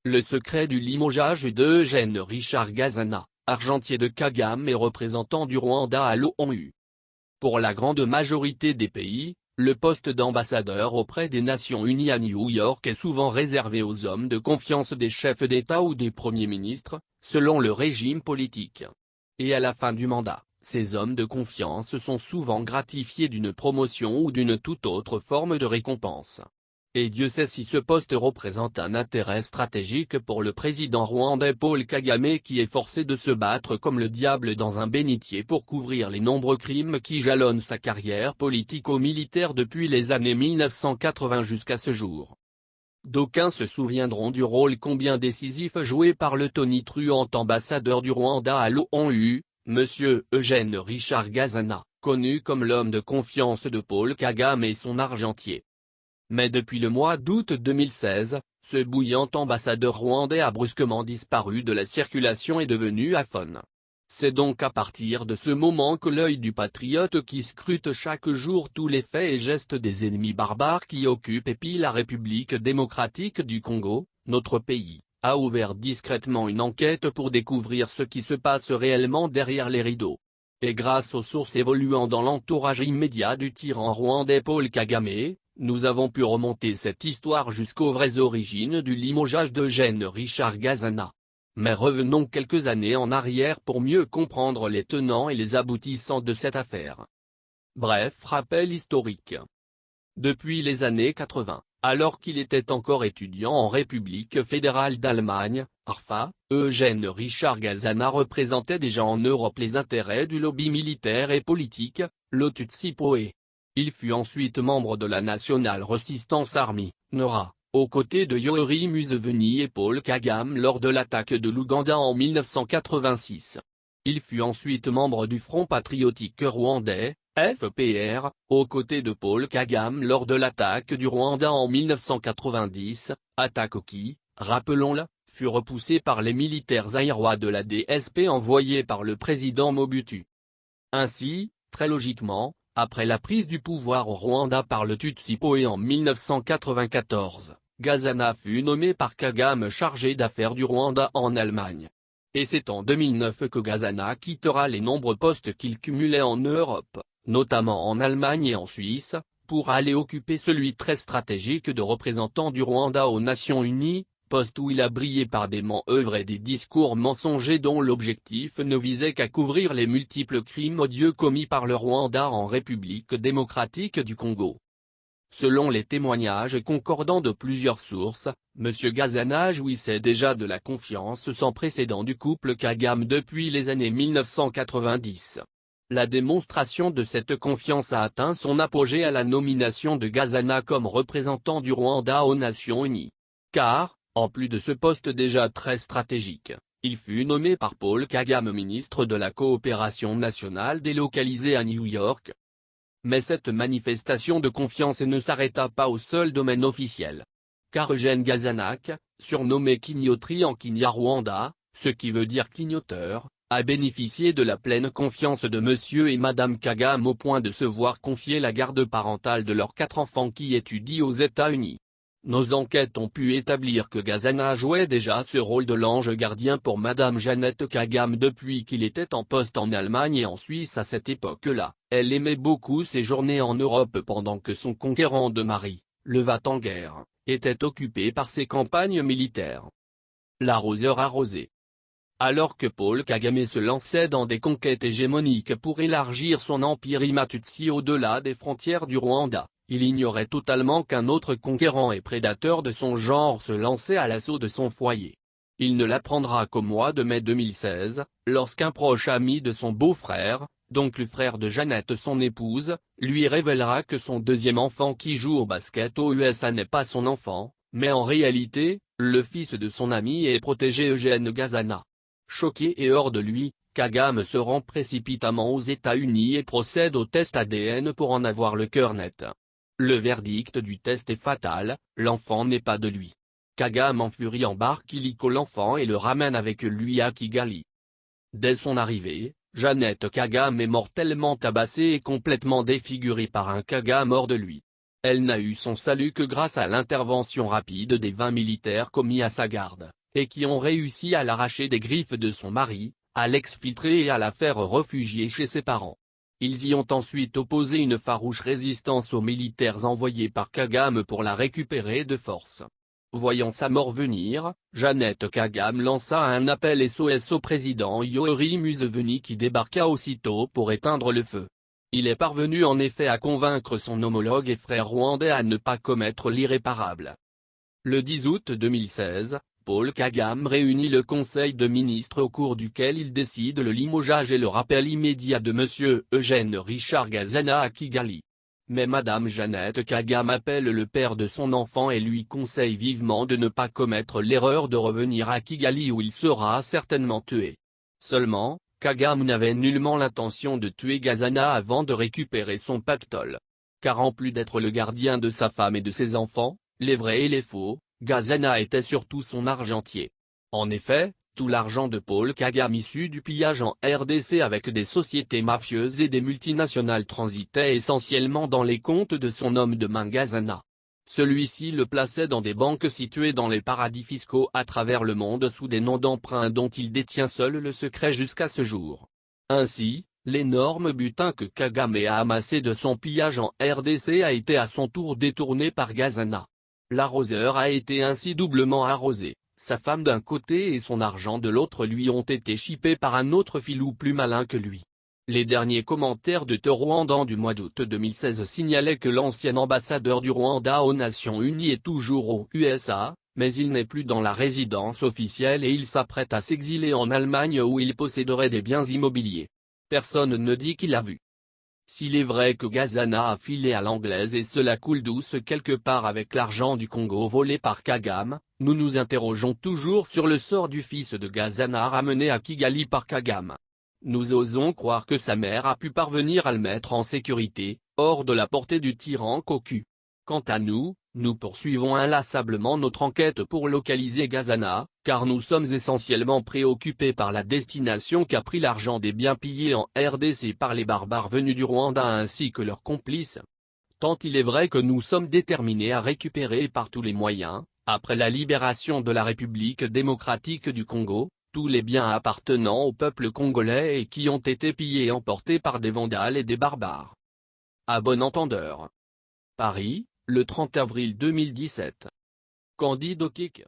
Le secret du limogeage d'Eugène Richard Gazana, argentier de Kagame et représentant du Rwanda à l'ONU. Pour la grande majorité des pays, le poste d'ambassadeur auprès des Nations Unies à New York est souvent réservé aux hommes de confiance des chefs d'État ou des premiers ministres, selon le régime politique. Et à la fin du mandat, ces hommes de confiance sont souvent gratifiés d'une promotion ou d'une toute autre forme de récompense. Et Dieu sait si ce poste représente un intérêt stratégique pour le président rwandais Paul Kagame qui est forcé de se battre comme le diable dans un bénitier pour couvrir les nombreux crimes qui jalonnent sa carrière politico-militaire depuis les années 1980 jusqu'à ce jour. D'aucuns se souviendront du rôle combien décisif joué par le tonitruant ambassadeur du Rwanda à l'ONU, M. Eugène Richard Gazana, connu comme l'homme de confiance de Paul Kagame et son argentier. Mais depuis le mois d'août 2016, ce bouillant ambassadeur rwandais a brusquement disparu de la circulation et devenu aphone. C'est donc à partir de ce moment que l'œil du patriote qui scrute chaque jour tous les faits et gestes des ennemis barbares qui occupent et pillent la République démocratique du Congo, notre pays, a ouvert discrètement une enquête pour découvrir ce qui se passe réellement derrière les rideaux. Et grâce aux sources évoluant dans l'entourage immédiat du tyran rwandais Paul Kagame, nous avons pu remonter cette histoire jusqu'aux vraies origines du limogeage d'Eugène Richard Gazana. Mais revenons quelques années en arrière pour mieux comprendre les tenants et les aboutissants de cette affaire. Bref rappel historique. Depuis les années 80, alors qu'il était encore étudiant en République fédérale d'Allemagne, RFA, Eugène Richard Gazana représentait déjà en Europe les intérêts du lobby militaire et politique, le Tutsi-Poe. Il fut ensuite membre de la National Resistance Army, NORA, aux côtés de Yoweri Museveni et Paul Kagame lors de l'attaque de l'Ouganda en 1986. Il fut ensuite membre du Front patriotique rwandais, FPR, aux côtés de Paul Kagame lors de l'attaque du Rwanda en 1990, attaque qui, rappelons-le, fut repoussée par les militaires zaïrois de la DSP envoyés par le président Mobutu. Ainsi, très logiquement, après la prise du pouvoir au Rwanda par le Tutsi-Poe en 1994, Gazana fut nommé par Kagame chargé d'affaires du Rwanda en Allemagne. Et c'est en 2009 que Gazana quittera les nombreux postes qu'il cumulait en Europe, notamment en Allemagne et en Suisse, pour aller occuper celui très stratégique de représentant du Rwanda aux Nations Unies, poste où il a brillé par des manœuvres et des discours mensongers dont l'objectif ne visait qu'à couvrir les multiples crimes odieux commis par le Rwanda en République démocratique du Congo. Selon les témoignages concordants de plusieurs sources, M. Gazana jouissait déjà de la confiance sans précédent du couple Kagame depuis les années 1990. La démonstration de cette confiance a atteint son apogée à la nomination de Gazana comme représentant du Rwanda aux Nations Unies. Car, en plus de ce poste déjà très stratégique, il fut nommé par Paul Kagame ministre de la Coopération nationale délocalisé à New York. Mais cette manifestation de confiance ne s'arrêta pas au seul domaine officiel. Car Eugène Gazana, surnommé Kinyotri en Kinyarwanda, ce qui veut dire clignoteur, a bénéficié de la pleine confiance de Monsieur et Madame Kagame au point de se voir confier la garde parentale de leurs 4 enfants qui étudient aux États-Unis. Nos enquêtes ont pu établir que Gazana jouait déjà ce rôle de l'ange gardien pour Madame Jeannette Kagame depuis qu'il était en poste en Allemagne et en Suisse à cette époque-là. Elle aimait beaucoup séjourner en Europe pendant que son conquérant de mari, le va-t-en-guerre, était occupé par ses campagnes militaires. L'arroseur arrosé. Alors que Paul Kagame se lançait dans des conquêtes hégémoniques pour élargir son empire Imatutsi au-delà des frontières du Rwanda, il ignorait totalement qu'un autre conquérant et prédateur de son genre se lançait à l'assaut de son foyer. Il ne l'apprendra qu'au mois de mai 2016, lorsqu'un proche ami de son beau-frère, donc le frère de Jeannette son épouse, lui révélera que son deuxième enfant qui joue au basket aux USA n'est pas son enfant, mais en réalité, le fils de son ami et protégé Eugène Gazana. Choqué et hors de lui, Kagame se rend précipitamment aux États-Unis et procède au test ADN pour en avoir le cœur net. Le verdict du test est fatal, l'enfant n'est pas de lui. Kagame en furie embarque illico l'enfant et le ramène avec lui à Kigali. Dès son arrivée, Jeannette Kagame est mortellement tabassée et complètement défigurée par un Kagame hors de lui. Elle n'a eu son salut que grâce à l'intervention rapide des 20 militaires commis à sa garde, et qui ont réussi à l'arracher des griffes de son mari, à l'exfiltrer et à la faire réfugier chez ses parents. Ils y ont ensuite opposé une farouche résistance aux militaires envoyés par Kagame pour la récupérer de force. Voyant sa mort venir, Jeannette Kagame lança un appel SOS au président Yoweri Museveni qui débarqua aussitôt pour éteindre le feu. Il est parvenu en effet à convaincre son homologue et frère rwandais à ne pas commettre l'irréparable. Le 10 août 2016, Paul Kagame réunit le Conseil de ministres au cours duquel il décide le limogeage et le rappel immédiat de M. Eugène Richard Gazana à Kigali. Mais Madame Jeannette Kagame appelle le père de son enfant et lui conseille vivement de ne pas commettre l'erreur de revenir à Kigali où il sera certainement tué. Seulement, Kagame n'avait nullement l'intention de tuer Gazana avant de récupérer son pactole. Car en plus d'être le gardien de sa femme et de ses enfants, les vrais et les faux, Gazana était surtout son argentier. En effet, tout l'argent de Paul Kagame issu du pillage en RDC avec des sociétés mafieuses et des multinationales transitait essentiellement dans les comptes de son homme de main Gazana. Celui-ci le plaçait dans des banques situées dans les paradis fiscaux à travers le monde sous des noms d'emprunts dont il détient seul le secret jusqu'à ce jour. Ainsi, l'énorme butin que Kagame a amassé de son pillage en RDC a été à son tour détourné par Gazana. L'arroseur a été ainsi doublement arrosé, sa femme d'un côté et son argent de l'autre lui ont été chippés par un autre filou plus malin que lui. Les derniers commentaires de The Rwandan du mois d'août 2016 signalaient que l'ancien ambassadeur du Rwanda aux Nations Unies est toujours aux USA, mais il n'est plus dans la résidence officielle et il s'apprête à s'exiler en Allemagne où il posséderait des biens immobiliers. Personne ne dit qu'il l'a vu. S'il est vrai que Gazana a filé à l'anglaise et cela coule douce quelque part avec l'argent du Congo volé par Kagame, nous nous interrogeons toujours sur le sort du fils de Gazana ramené à Kigali par Kagame. Nous osons croire que sa mère a pu parvenir à le mettre en sécurité, hors de la portée du tyran cocu. Quant à nous, nous poursuivons inlassablement notre enquête pour localiser Gazana, car nous sommes essentiellement préoccupés par la destination qu'a pris l'argent des biens pillés en RDC par les barbares venus du Rwanda ainsi que leurs complices. Tant il est vrai que nous sommes déterminés à récupérer par tous les moyens, après la libération de la République démocratique du Congo, tous les biens appartenant au peuple congolais et qui ont été pillés et emportés par des vandales et des barbares. À bon entendeur. Paris, le 30 avril 2017. Candide Okik.